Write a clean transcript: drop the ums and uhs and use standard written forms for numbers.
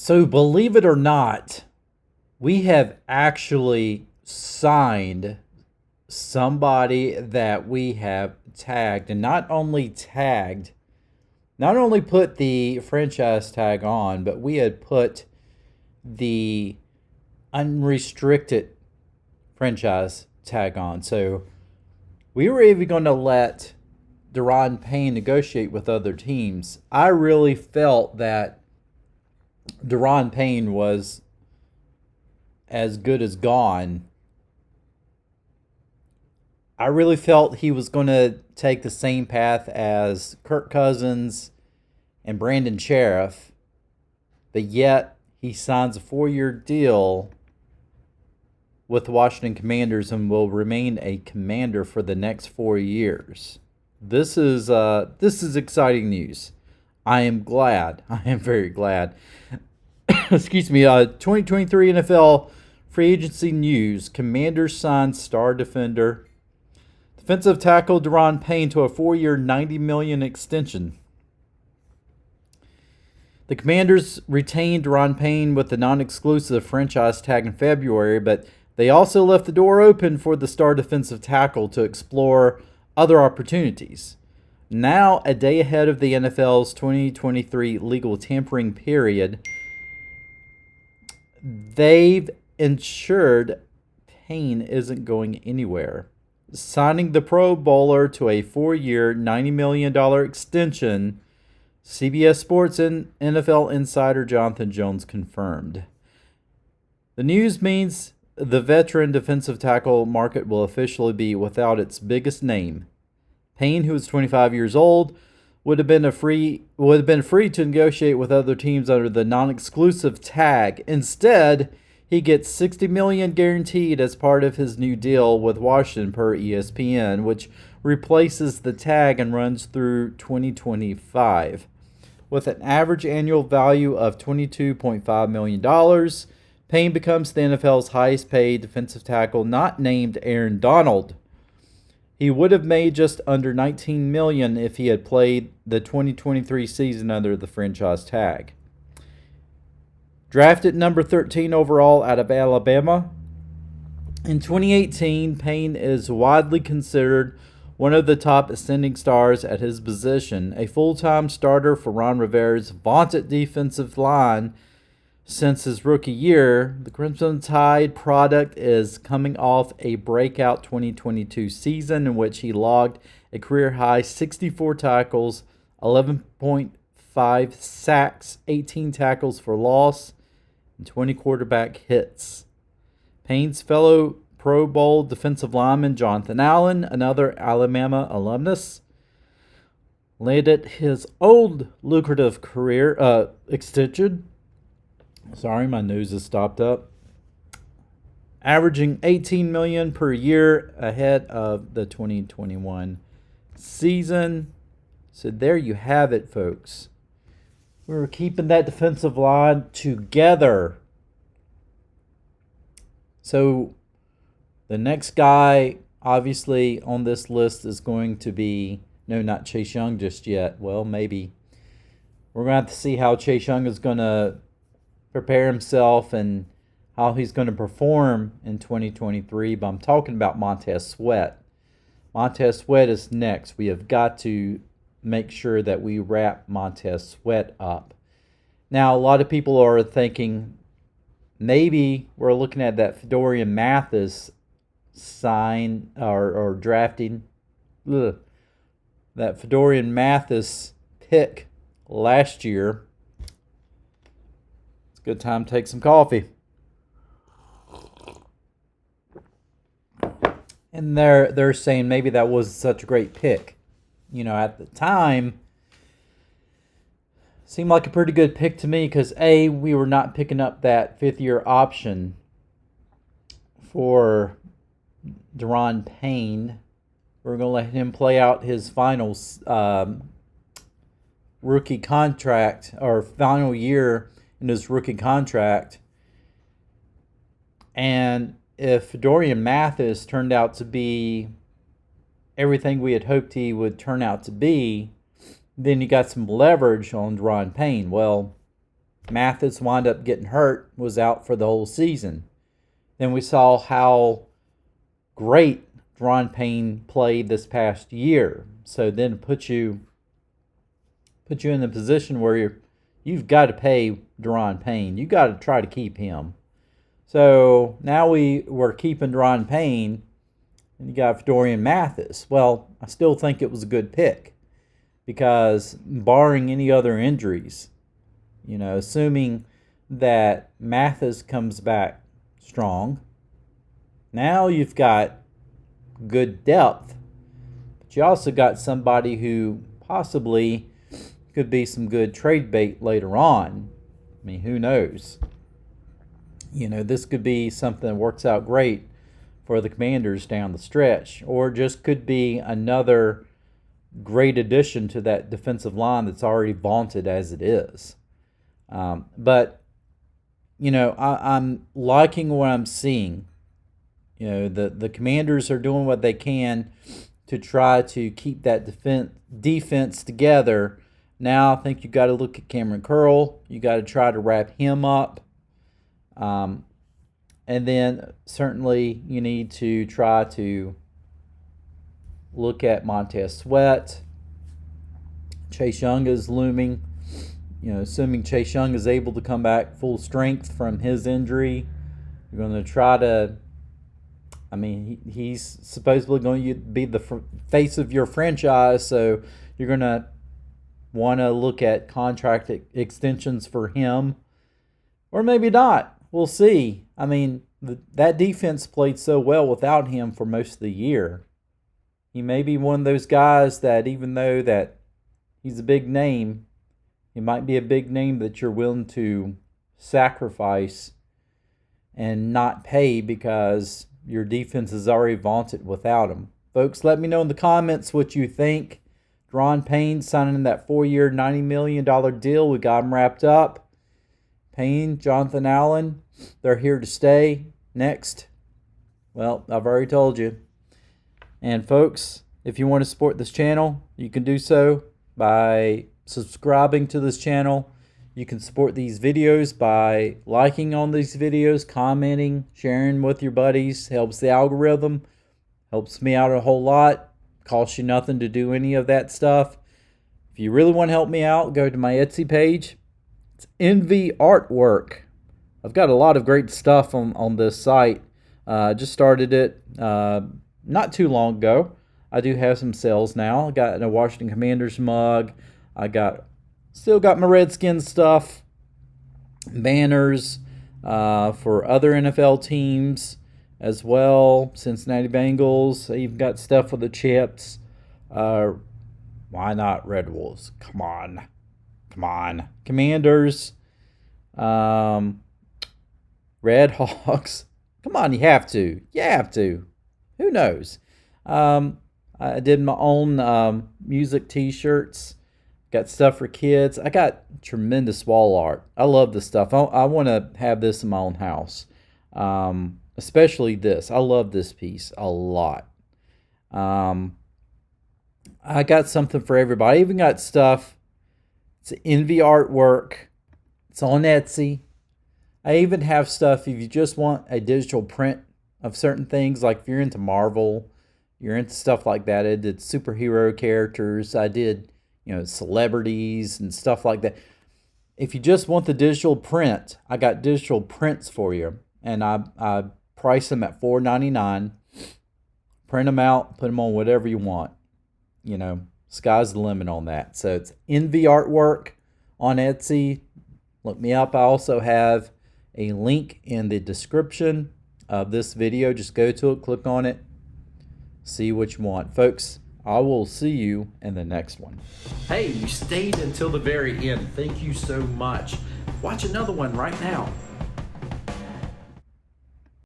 So, believe it or not, we have actually signed somebody that we have tagged, and not only put the franchise tag on, but we had put the unrestricted franchise tag on. So, we were even going to let Daron Payne negotiate with other teams. I really felt that Daron Payne was as good as gone. I really felt he was going to take the same path as Kirk Cousins and Brandon Sheriff, but yet he signs a 4-year deal with the Washington Commanders and will remain a Commander for the next 4 years. This is exciting news. I am glad. I am very glad. Excuse me. 2023 NFL free agency news. Commanders sign star defensive tackle Daron Payne to a 4-year, $90 million extension. The Commanders retained Daron Payne with the non-exclusive franchise tag in February, but they also left the door open for the star defensive tackle to explore other opportunities. Now, a day ahead of the NFL's 2023 legal tampering period, they've ensured Payne isn't going anywhere, signing the Pro Bowler to a 4-year, $90 million extension. CBS Sports and NFL insider Jonathan Jones confirmed. The news means the veteran defensive tackle market will officially be without its biggest name. Payne, who is 25 years old, would have been free to negotiate with other teams under the non-exclusive tag. Instead, he gets $60 million guaranteed as part of his new deal with Washington per ESPN, which replaces the tag and runs through 2025. With an average annual value of $22.5 million, Payne becomes the NFL's highest paid defensive tackle not named Aaron Donald. He would have made just under $19 million if he had played the 2023 season under the franchise tag. Drafted number 13 overall out of Alabama, in 2018, Payne is widely considered one of the top ascending stars at his position, a full-time starter for Ron Rivera's vaunted defensive line since his rookie year. The Crimson Tide product is coming off a breakout 2022 season in which he logged a career-high 64 tackles, 11.5 sacks, 18 tackles for loss, and 20 quarterback hits. Payne's fellow Pro Bowl defensive lineman Jonathan Allen, another Alabama alumnus, landed his old lucrative career extension. Sorry, my nose is stopped up. Averaging $18 million per year ahead of the 2021 season. So there you have it, folks. We're keeping that defensive line together. So the next guy, obviously, on this list is going to be, no, not Chase Young just yet. Well, maybe. We're going to have to see how Chase Young is going to prepare himself and how he's going to perform in 2023. But I'm talking about Montez Sweat. Montez Sweat is next. We have got to make sure that we wrap Montez Sweat up. Now, a lot of people are thinking maybe we're looking at that Fedorian Mathis sign or drafting. That Fedorian Mathis pick last year. It's a good time to take some coffee. And they're saying maybe that was such a great pick. You know, at the time, seemed like a pretty good pick to me because, A, we were not picking up that fifth-year option for Daron Payne. We're going to let him play out his final rookie contract, or final year in his rookie contract. And if Dorian Mathis turned out to be everything we had hoped he would turn out to be, then you got some leverage on Daron Payne. Well, Mathis wound up getting hurt, was out for the whole season. Then we saw how great Daron Payne played this past year. So then put you in the position where you've got to pay Daron Payne. You got to try to keep him. So now we're keeping Daron Payne, and you got Dorian Mathis. Well, I still think it was a good pick because barring any other injuries, assuming that Mathis comes back strong, now you've got good depth, but you also got somebody who possibly could be some good trade bait later on. I mean, who knows? This could be something that works out great for the Commanders down the stretch, or just could be another great addition to that defensive line that's already vaunted as it is. But I'm liking what I'm seeing. The Commanders are doing what they can to try to keep that defense together. Now I think you got to look at Cameron Curl. You got to try to wrap him up. And then certainly you need to try to look at Montez Sweat. Chase Young is looming. Assuming Chase Young is able to come back full strength from his injury, you're going to try to. He's supposedly going to be the face of your franchise, so you're going to want to look at contract extensions for him, or maybe not. We'll see. That defense played so well without him for most of the year. He may be one of those guys that even though that he's a big name, he might be a big name that you're willing to sacrifice and not pay because your defense is already vaunted without him. Folks, let me know in the comments what you think. Daron Payne signing that 4-year, $90 million deal. We got him wrapped up. Payne, Jonathan Allen, they're here to stay. Next, well, I've already told you. And folks, if you want to support this channel, you can do so by subscribing to this channel. You can support these videos by liking on these videos, commenting, sharing with your buddies. Helps the algorithm. Helps me out a whole lot. Costs you nothing to do any of that stuff. If you really want to help me out, go to my Etsy page. It's Envy Artwork. I've got a lot of great stuff on this site. Just started it not too long ago. I do have some sales now. I got a Washington Commanders mug. Still got my Redskins stuff, banners for other NFL teams as well. Cincinnati Bengals. I even got stuff for the Chips. Why not Red Wolves? Come on. Commanders. Red Hawks. Come on, you have to. Who knows? I did my own music t-shirts. Got stuff for kids. I got tremendous wall art. I love this stuff. I want to have this in my own house. Especially this. I love this piece a lot. I got something for everybody. I even got stuff. It's Envy Artwork. It's on Etsy. I even have stuff if you just want a digital print of certain things, like if you're into Marvel, you're into stuff like that. I did superhero characters. I did, celebrities and stuff like that. If you just want the digital print, I got digital prints for you. And I price them at $4.99. Print them out, put them on whatever you want. Sky's the limit on that. So it's Envy Artwork on Etsy. Look me up. I also have a link in the description of this video. Just go to it, click on it, see what you want. Folks, I will see you in the next one. Hey, you stayed until the very end. Thank you so much. Watch another one right now.